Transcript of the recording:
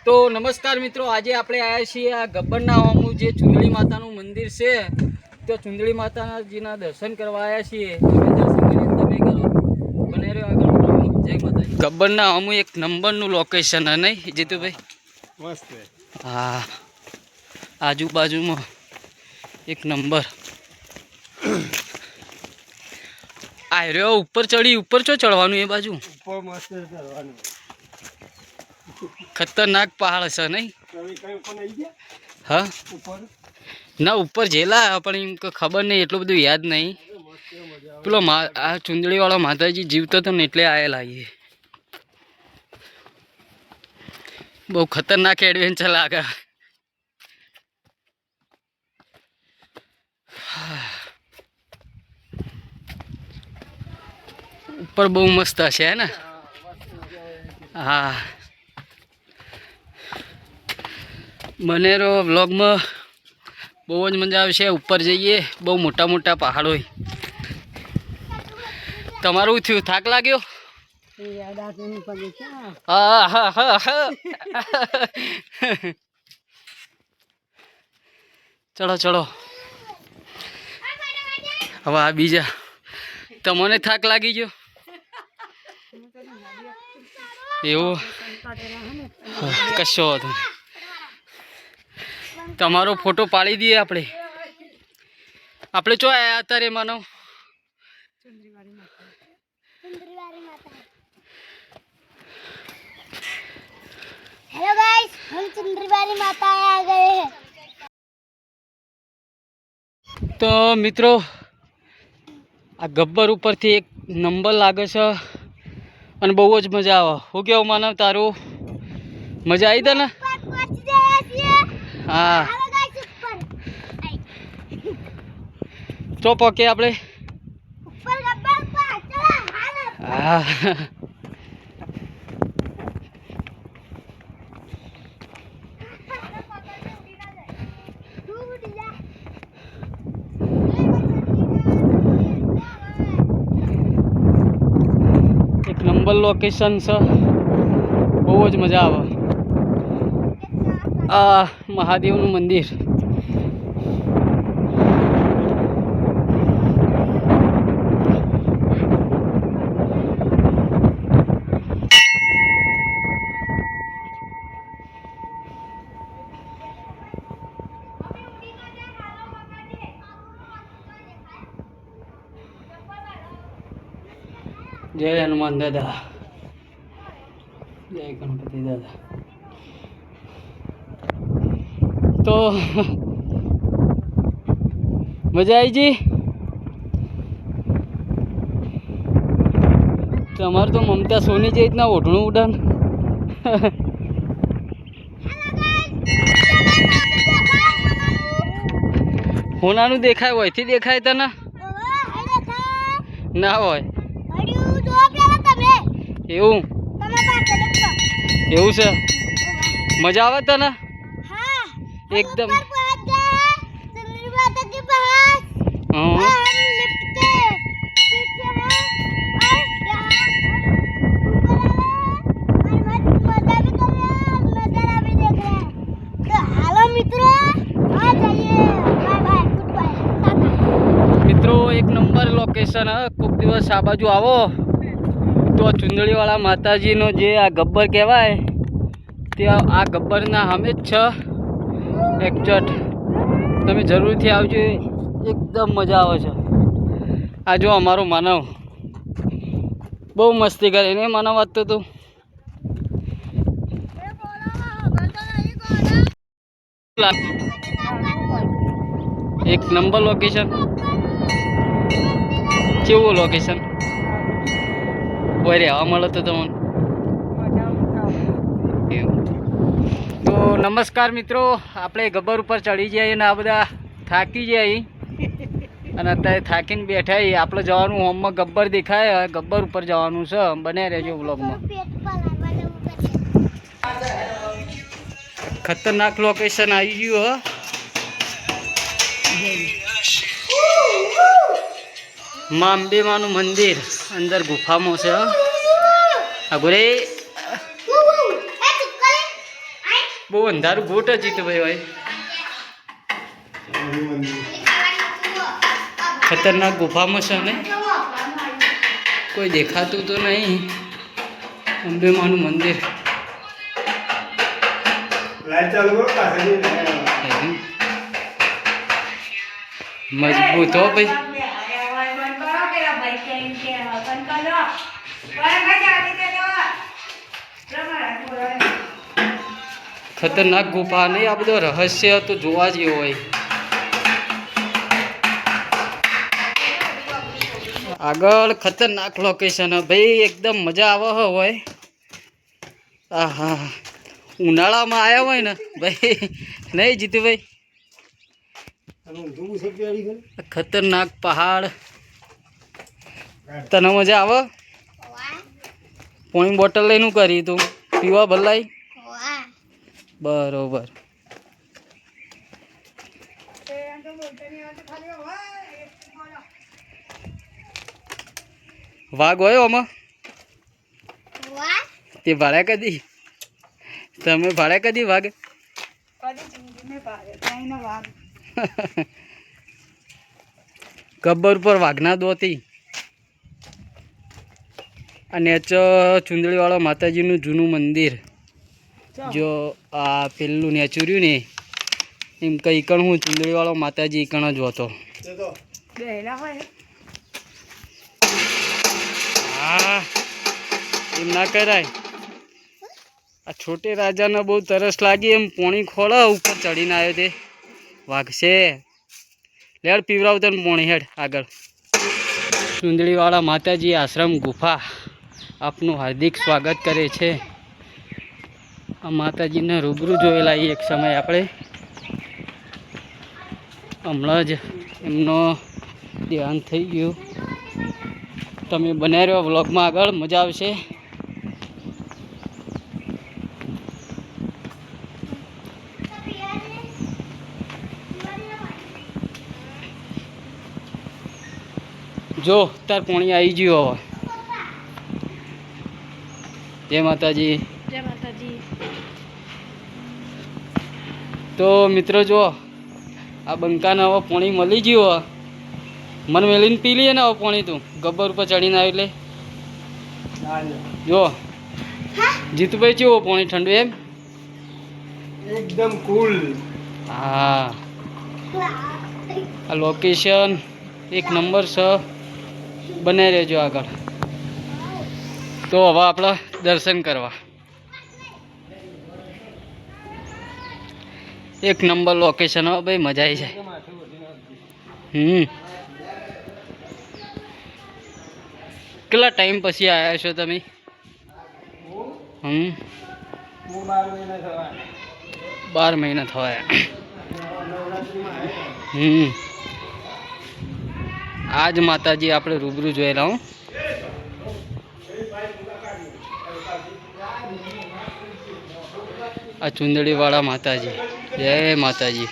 તો નમસ્કાર મિત્રો, આજે આપણે આવ્યા છીએ આ ગબ્બરના હોમું જે ચુંદડી માતાનું મંદિર છે, તો ચુંદડી માતાજીના દર્શન કરવા આવ્યા છીએ. તમે કરો બને રહ્યો આગળ. જય માતાજી. ગબ્બરના હોમું એક નંબરનું લોકેશન હે નહીં જીતુભાઈ? મસ્ત. હા, આજુબાજુમાં એક નંબર. આ રહ્યો ઉપર ચડી, ઉપર ચો ચડવાનું એ બાજુ ઉપર મસ્ત ચડવાનું. ખતરનાક પહાડ છે નહીં? હા ઉપર ના, ઉપર જેલા પણ એમ ખબર નહીં, એટલું બધું યાદ નહીં. પેલો આ ચુંદડી વાળો માતાજી જીવતો હતો ને એટલે આવેલા. બહુ ખતરનાક એડવેન્ચર લાગે. ઉપર બહુ મસ્ત હશે હે ને? હા, બનેરો વ્લોગમાં બહુ જ મજા આવશે. ઉપર જઈએ, બહુ મોટા મોટા પહાડો. તમારું થયું? થાક લાગ્યો? હા હા હા હા. ચલો ચલો. હવે આ બીજા. તમને થાક લાગી ગયો એવું? કશો હતો. તમારો ફોટો પાડી દઈએ આપણે. ચો આયા અત્યારે માનવ? हेलो गाइस, हम चंद्रवारी माता आ गए हैं. તો મિત્રો, આ ગબ્બર ઉપરથી એક નંબર લાગે છે અને બહુ જ મજા આવે. શું કેવું માનવ તારું? મજા આવી તને? હા, તો પકે આપણે. હા, એક નંબર લોકેશન છે, બહુ જ મજા આવે. આ મહાદેવનું મંદિર. જય હનુમાન દાદા, જય ગણપતિ દાદા. તો મજા આવી જી? તમારે તો મમતા સોની જે રીતના ઓઢણું ઉડાન. હોનાનું દેખાય હોય થી દેખાય તને? ના હોય એવું? એવું છે? મજા આવે તને? एकदम મિત્રો, એક નંબર લોકેશન. કોઈક દિવસ આ બાજુ આવો તો ચુંદડીવાળા માતાજીનો જે આ ગબ્બર કહેવાય તે આ ગબ્બરના સામે જ છે એક્ઝેક્ટ. તમે જરૂરથી આવજો, એકદમ મજા આવે છે. આ જો અમારો માનવ બહુ મસ્તી કરે ને. માનવ વાત તો તું એક નંબર લોકેશન. કેવું લોકેશન? ઓરે હવા મળે તો તમને. તો નમસ્કાર મિત્રો, આપણે ગબ્બર ઉપર ચડી જઈએ ને આ બધા થાકી જાય અને અત્યારે થાકીને બેઠા. આપણે જવાનું હોમમાં ગબ્બર દેખાય, ગબ્બર ઉપર જવાનું છે. બને રહેજો વ્લોગમાં. ખતરનાક લોકેશન આવી ગયું. માં અંબેમાનું મંદિર અંદર ગુફામાં છે. અગુરે બહુ અંધારું ગોટ જ જીતુભાઈ ભાઈ. ખતરનાક ગુફામાં છે ને કોઈ દેખાતું તો નહીં. અંબે માનું મંદિર લાઈટ ચાલુ કરો પાછળની મજબૂત હો ભાઈ. ખતરનાક ગુફા નહીં, આ બધો રહસ્ય તો જોવા જેવો હોય. આગળ ખતરનાક લોકેશન ભાઈ, એકદમ મજા આવે હોય. આહા, ઉનાળામાં આવ્યા હોય ને ભાઈ, નહીં જીતુભાઈ? ખતરનાક પહાડ. તને મજા આવે? પાણી બોટલ લઈને કરી તું પીવા ભલાઈ? બરોબર. વાઘ હોય આમાં? તે ભાડ્યા કદી? તમે ભાડ્યા કદી વાઘ? ગબ્બર પર વાઘના દોતી. અને ચુંદડીવાળા માતાજીનું જૂનું મંદિર. જો આ પેલું નેચુર્યું ને એમ કઈ કણ હું ચુંદડીવાળો માતાજી કણ જ હતો. હા, એમ ના કરાય. આ છોટે રાજાને બહુ તરસ લાગી, એમ પોણી ખોળા ઉપર ચડીને આવ્યો તે વાઘશે. લેડ પીવરાવ તને પોણી હેડ આગળ. ચુંદડીવાળા માતાજી આશ્રમ ગુફા આપનું હાર્દિક સ્વાગત કરે છે. આ માતાજીને રૂબરૂ જોયેલા એક સમય આપણે, હમણાં જ એમનો ધ્યાન થઈ ગયું. તમે બનાવી રહ્યો વ્લોગમાં, આગળ મજા આવશે. જો તાર પોણી આવી ગયું હવે. જય માતાજી. જય માતાજી. તો મિત્રો જો આ બંકાને હવે પોણી મળી ગયું. મને મેલીને પી લઈએ ને હવે પોણી. તું ગબ્બર ઉપર ચડીને આવ્યું એટલે જો જીતુભાઈ કેવો પોણી ઠંડુ એમ? એકદમ કુલ. હા, આ લોકેશન એક નંબર છે. બને રહેજો આગળ. તો હવે આપણે દર્શન કરવા. એક નંબર લોકેશન હો ભાઈ, મજા આવી જાય. કેટલા ટાઈમ પછી આવ્યા છો તમે? 12 મહિના થયા. આજ માતાજી આપણે રૂબરૂ જોયેલા. હું આ ચુંદડીવાળા માતાજી. જય માતાજી.